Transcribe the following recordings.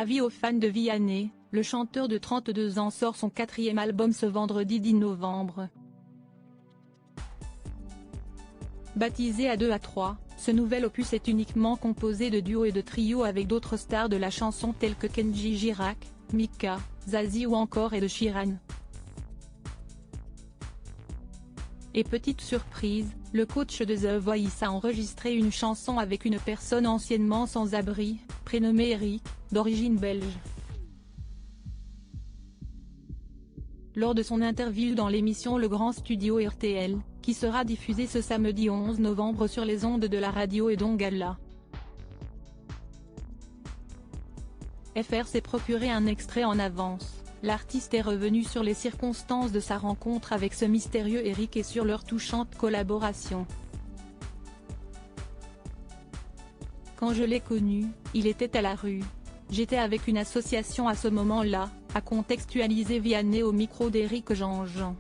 Avis aux fans de Vianney, le chanteur de 32 ans sort son 4e album ce vendredi 10 novembre. Baptisé à 2 à 3, ce nouvel opus est uniquement composé de duos et de trios avec d'autres stars de la chanson telles que Kenji Girac, Mika, Zazie ou encore Ed Sheeran. Et petite surprise, le coach de The Voice a enregistré une chanson avec une personne anciennement sans abri, prénommée Eric, d'origine belge. Lors de son interview dans l'émission Le Grand Studio RTL, qui sera diffusée ce samedi 11 novembre sur les ondes de la radio et d'Ongala. FR s'est procuré un extrait en avance. L'artiste est revenu sur les circonstances de sa rencontre avec ce mystérieux Eric et sur leur touchante collaboration. Quand je l'ai connu, il était à la rue. J'étais avec une association à ce moment-là, a contextualisé Vianney au micro d'Éric Jean-Jean.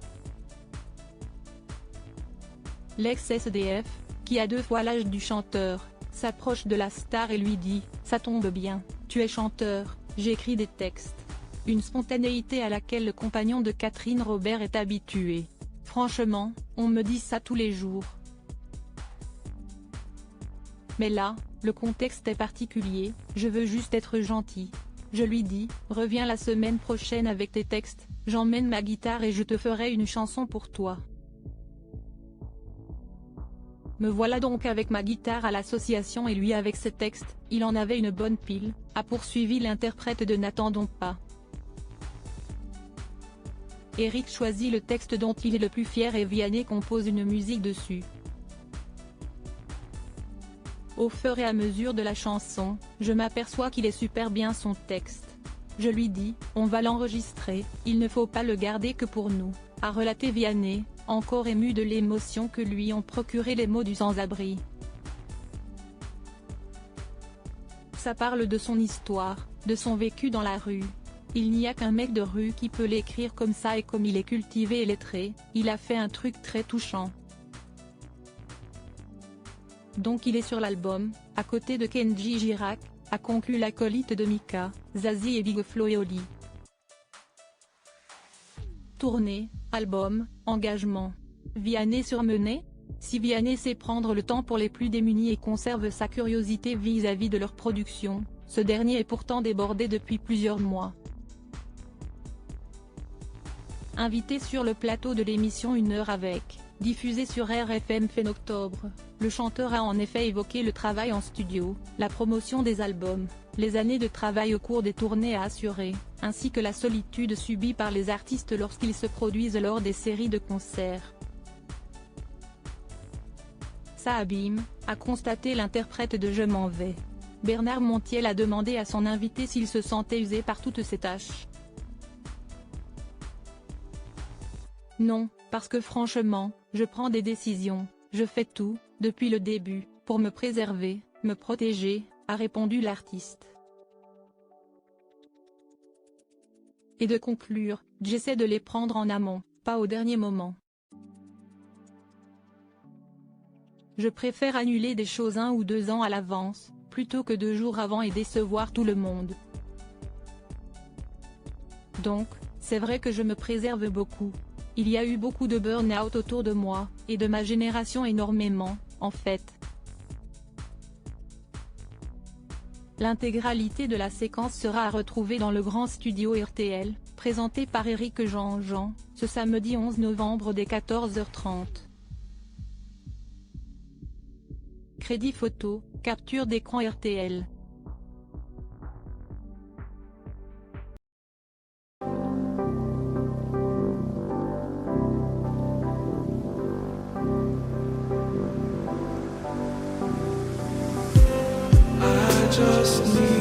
L'ex-SDF, qui a 2 fois l'âge du chanteur, s'approche de la star et lui dit « Ça tombe bien, tu es chanteur, j'écris des textes ». Une spontanéité à laquelle le compagnon de Catherine Robert est habitué. « Franchement, on me dit ça tous les jours. Mais là, le contexte est particulier, je veux juste être gentil. » Je lui dis « Reviens la semaine prochaine avec tes textes, j'emmène ma guitare et je te ferai une chanson pour toi. » Me voilà donc avec ma guitare à l'association et lui avec ses textes, il en avait une bonne pile, a poursuivi l'interprète de N'attendons pas. Eric choisit le texte dont il est le plus fier et Vianney compose une musique dessus. Au fur et à mesure de la chanson, je m'aperçois qu'il est super bien son texte. Je lui dis, on va l'enregistrer, il ne faut pas le garder que pour nous, a relaté Vianney, encore ému de l'émotion que lui ont procuré les mots du sans-abri. Ça parle de son histoire, de son vécu dans la rue. Il n'y a qu'un mec de rue qui peut l'écrire comme ça et comme il est cultivé et lettré, il a fait un truc très touchant. Donc il est sur l'album, à côté de Kenji Girac, a conclu l'acolyte de Mika, Zazie et Big Flo et Oli. Tournée, album, engagement. Vianney surmené ? Si Vianney sait prendre le temps pour les plus démunis et conserve sa curiosité vis-à-vis de leur production, ce dernier est pourtant débordé depuis plusieurs mois. Invité sur le plateau de l'émission 1 heure avec, diffusée sur RFM fin octobre, le chanteur a en effet évoqué le travail en studio, la promotion des albums, les années de travail au cours des tournées à assurer, ainsi que la solitude subie par les artistes lorsqu'ils se produisent lors des séries de concerts. Ça abîme, a constaté l'interprète de Je m'en vais. Bernard Montiel a demandé à son invité s'il se sentait usé par toutes ces tâches. Non, parce que franchement, je prends des décisions, je fais tout, depuis le début, pour me préserver, me protéger, a répondu l'artiste. Et de conclure, j'essaie de les prendre en amont, pas au dernier moment. Je préfère annuler des choses 1 ou 2 ans à l'avance, plutôt que 2 jours avant et décevoir tout le monde. Donc, c'est vrai que je me préserve beaucoup. Il y a eu beaucoup de burn-out autour de moi, et de ma génération énormément, en fait. L'intégralité de la séquence sera à retrouver dans le Grand Studio RTL, présenté par Éric Jean-Jean, ce samedi 11 novembre dès 14h30. Crédit photo, capture d'écran RTL. Just need